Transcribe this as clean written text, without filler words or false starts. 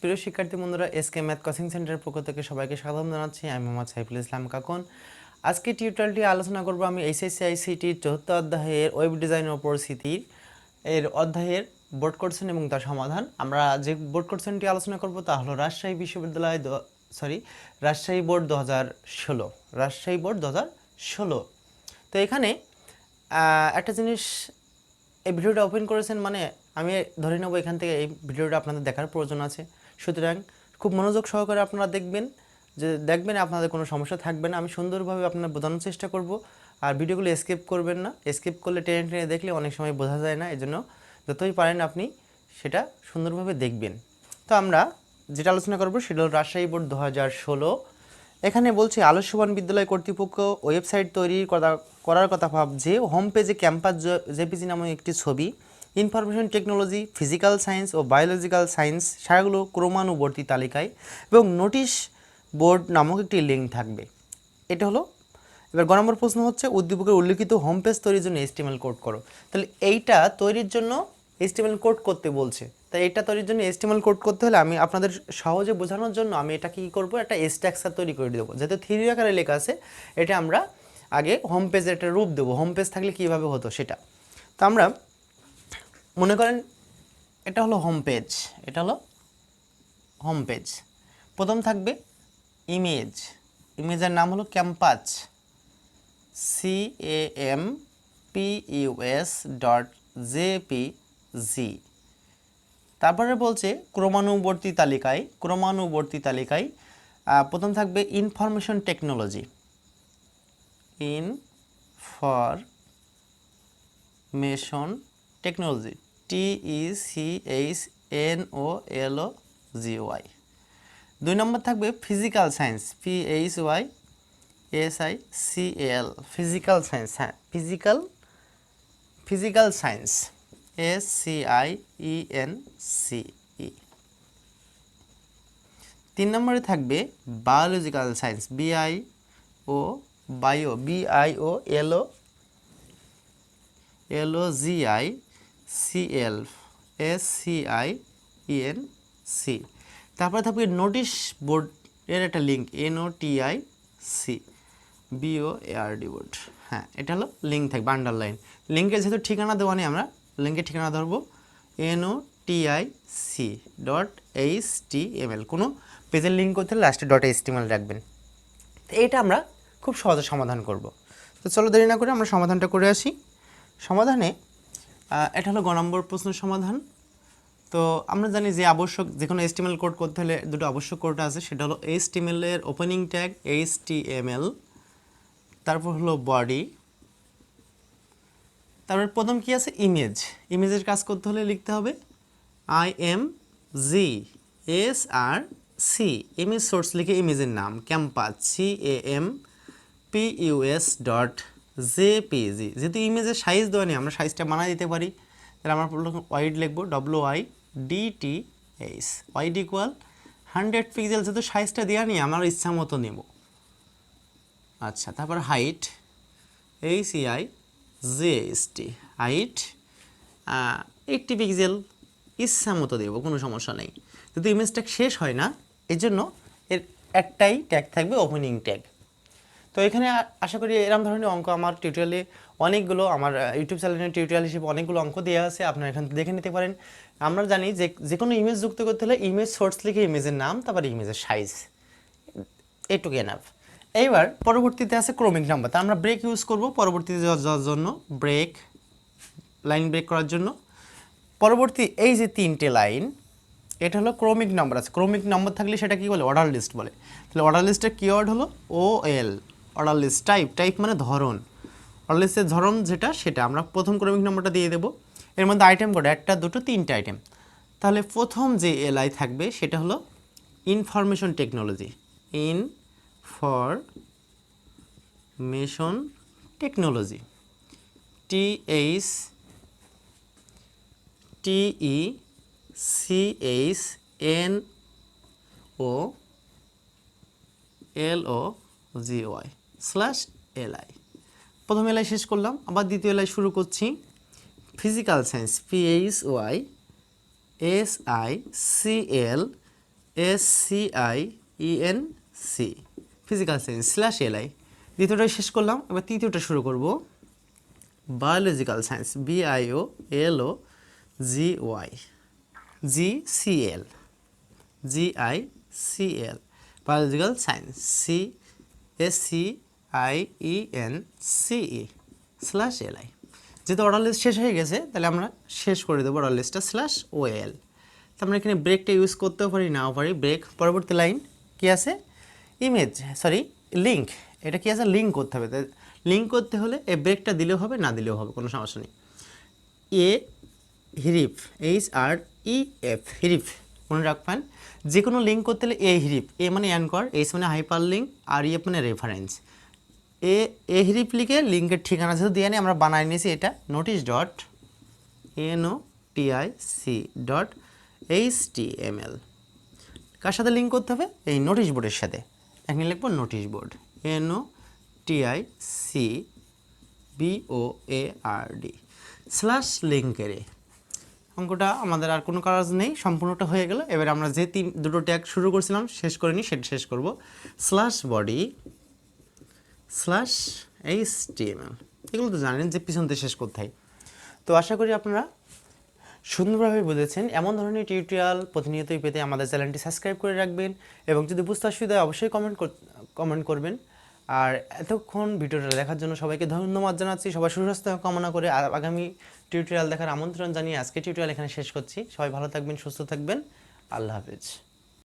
প্রিয় শিক্ষার্থী বন্ধুরা, এসকে ম্যাথ কোচিং সেন্টারের পক্ষ থেকে সবাইকে স্বাগত জানাচ্ছি। আমি মোহাম্মদ সাইফুল ইসলাম কাকন। আজকে টিউটোরিয়ালটি আলোচনা করব আমি HSC ICT চতুর্থ অধ্যায়ের ওয়েব ডিজাইনের উপর স্মৃতির এর অধ্যায়ের বোর্ড কোশ্চেন এবং তার সমাধান। আমরা যে বোর্ড কোশ্চেনটি আলোচনা করব তা হলো রাজশাহী বিশ্ববিদ্যালয় রাজশাহী বোর্ড 2016, রাজশাহী বোর্ড 2016। তো এখানে একটা জিনিস, এই ভিডিওটা ওপেন করেছেন মানে আমি ধরে নেব এখান থেকে এই ভিডিওটা আপনাদের দেখার প্রয়োজন আছে। সুতরাং খুব মনোযোগ সহকারে আপনারা দেখবেন আপনাদের কোনো সমস্যা থাকবে না। আমি সুন্দরভাবে আপনাদের বোঝানোর চেষ্টা করব। আর ভিডিওগুলো স্কিপ করবেন না, স্কিপ করলে টেনে টেনে দেখলে অনেক সময় বোঝা যায় না। এজন্য যতই পারেন আপনি সেটা সুন্দরভাবে দেখবেন। তো আমরা যেটা আলোচনা করব সেটা হলো রাজশাহী বোর্ড 2016। এখানে বলছি আলস্যবান বিদ্যালয় কর্তৃপক্ষ ওয়েবসাইট তৈরি করার কথা ভাবছে। হোম পেজে ক্যাম্পাস জেপিজি নামক একটি ছবি, ইনফরমেশন টেকনোলজি, ফিজিক্যাল সায়েন্স ও বায়োলজিক্যাল সায়েন্স শাখাগুলো ক্রমানুবর্তী তালিকায় এবং নোটিশ বোর্ড নামক একটি লিঙ্ক থাকবে। এটা হলো। এবার 2 নম্বর প্রশ্ন হচ্ছে উদ্দীপকের উল্লিখিত হোম পেজ তৈরির জন্য HTML কোড করো। তাহলে এইটা তৈরির জন্য HTML কোড করতে বলছে। তাই এটা তৈরির জন্য HTML কোড করতে হলে আমি আপনাদের সহজে বোঝানোর জন্য আমি এটা কি করব, একটা স্ট্রাকচার তৈরি করে দেবো। যেহেতু থিওরি আকারে লেখা আছে, এটা আমরা আগে হোম পেজে একটা রূপ দেবো। হোম পেজ থাকলে কীভাবে হতো সেটা। তো আমরা মনে করেন এটা হলো হোম পেজ, এটা হলো হোম পেজ। প্রথম থাকবে ইমেজের নাম হলো ক্যাম্পাস, campus.jpg। তারপরে বলছে ক্রমানুবর্তী তালিকায় প্রথম থাকবে ইনফরমেশন টেকনোলজি, TECHNOLOGY। 2 নম্বর থাকবে physical science, PHYSICAL, physical science. হ্যাঁ, ফিজিক্যাল সায়েন্স, SCIENCE। 3 নম্বরে থাকবে বায়োলজিক্যাল সায়েন্স, BIOLOGICAL, তারপরে থাকবে নোটিশ বোর্ড এর একটা লিঙ্ক, NOTICBOARD। হ্যাঁ, এটা হলো লিঙ্ক থাকবে, আন্ডারলাইন। লিঙ্কের যেহেতু ঠিকানা দেওয়া নেই, আমরা লিঙ্কের ঠিকানা ধরবো NOTIC.HTML। কোনো পেজের লিঙ্ক করতে হলে লাস্টে .html রাখবেন। তো এটা আমরা খুব সহজে সমাধান করব। তো চলো দেরি না করে আমরা সমাধানটা করে আসি। সমাধানে এটা হলো 2 নম্বর প্রশ্নের সমাধান। তো আমরা জানি যে যে কোনো HTML কোড করতে হলে দুটো আবশ্যক কোড আছে। সেটা হলো HTML এর ওপেনিং ট্যাগ HTML, তারপর হলো বডি, তারপর প্রথম কি আছে ইমেজের কাজ করতে হলে লিখতে হবে IMGSRC, ইমেজ সোর্স লিখে ইমেজের নাম ক্যাম্পাস, CAMPUS.jpg। যেহেতু ইমেজের সাইজ দেওয়া নেই, আমরা সাইজটা বানিয়ে দিতে পারি। তাহলে আমরা ওয়াইড লিখবো WIDTH, ওয়াইড ইকুয়াল 100 পিক্সেল। যেহেতু সাইজটা দেওয়া নেই, আমার ইচ্ছা মতো নেব। আচ্ছা, তারপর হাইট HEIGHT, হাইট 80 পিক্সেল, ইচ্ছা মতো দেবো, কোনো সমস্যা নেই। যদি ইমেজটা শেষ হয় না, এই জন্য এর একটাই ট্যাগ থাকবে, ওপেনিং ট্যাগ। তো এখানে আশা করি এরকম ধরনের অঙ্ক আমার টিউটোরিয়ালে অনেকগুলো, আমার ইউটিউব চ্যানেলের টিউটোরিয়াল হিসেবে অনেকগুলো অঙ্ক দেওয়া আছে, আপনারা এখান থেকে দেখে নিতে পারেন। আমরা জানি যে কোনো ইমেজ যুক্ত করতে হলে ইমেজ সোর্স লিখে ইমেজের নাম, তারপর ইমেজের সাইজ, এটুকু এনাফ। এইবার পরবর্তীতে আছে ক্রমিক নাম্বার। তা আমরা ব্রেক ইউজ করব পরবর্তীতে যাওয়ার জন্য, লাইন ব্রেক করার জন্য। পরবর্তী এই যে 3টে লাইন, এটা হলো ক্রমিক নাম্বার আছে। ক্রমিক নাম্বার থাকলে সেটা কি বলে, অর্ডার লিস্ট বলে। তাহলে অর্ডার লিস্টের কিওয়ার্ড হলো OL, অর্ডার লিস্ট। টাইপ মানে ধরন, অর্ডার লিস্টের ধরন যেটা, সেটা আমরা প্রথম ক্রমিক নাম্বারটা দিয়ে দেবো। এর মধ্যে আইটেম কোড 1, 2, 3টে আইটেম। তাহলে প্রথম যে LI থাকবে সেটা হলো information technology, information technology, THECHNOLOGY/LI। প্রথম LI শেষ করলাম, আবার দ্বিতীয় LI শুরু করছি। Physical science, PHYSICAL SCIENC physical science /li। দ্বিতীয়টা শেষ করলাম, এবার তৃতীয়টা শুরু করব। Biological science BIOLOGY GCL GICL biological science SCIENCE/li। যেহেতু অর্ডার লিস্ট শেষ হয়ে গেছে তাহলে আমরা শেষ করে দেবো অর্ডার লিস্টটা /OL। তো আমরা এখানে ব্রেকটা ইউজ করতেও পারি নাও পারি। ব্রেক পরবর্তী লাইন কি আছে, লিঙ্ক। এটা কি আছে, লিঙ্ক করতে হবে। লিঙ্ক করতে হলে এই ব্রেকটা দিলেও হবে, না দিলেও হবে, কোনো সমস্যা নেই। হিরিফ HREF হিরিফ মনে রাখবেন, যে কোনো লিঙ্ক করতে হলে হিরিফ, মানে অ্যানকর, এইচ মানে হাইপার লিঙ্ক, আর ইএফ মানে রেফারেন্স। হিরিফ লিখে লিঙ্কের ঠিকানা যেহেতু দিয়ে নিই, আমরা বানাই নিয়েছি এটা notice.notic.html। কার সাথে লিঙ্ক করতে হবে, এই নোটিশ বোর্ডের সাথে। এখানে লিখবো নোটিশ বোর্ড NOTICBOARD/লিঙ্কের। অঙ্কটা আমাদের আর কোনো কাজ নেই, সম্পূর্ণটা হয়ে গেল। এবার আমরা যে দুটো ট্যাগ শুরু করছিলাম শেষ করে নিই, সেটা শেষ করব। /body/HTML, এগুলো তো জানেন যে পিছন থেকে শেষ করতে হয়। তো আশা করি আপনারা সুন্দরভাবে বুঝেছেন। এমন ধরনের টিউটোরিয়াল প্রতিনিয়তই পেতে আমাদের চ্যানেলটি সাবস্ক্রাইব করে রাখবেন, এবং যদি বুঝতে অসুবিধা হয় অবশ্যই কমেন্ট করবেন। আর এতক্ষণ ভিডিওটা দেখার জন্য সবাইকে ধন্যবাদ জানাচ্ছি। সবাই সুস্বাস্থ্য কামনা করে আগামী টিউটোরিয়াল দেখার আমন্ত্রণ জানিয়ে আজকে টিউটোরিয়াল এখানে শেষ করছি। সবাই ভালো থাকবেন, সুস্থ থাকবেন। আল্লাহ হাফেজ।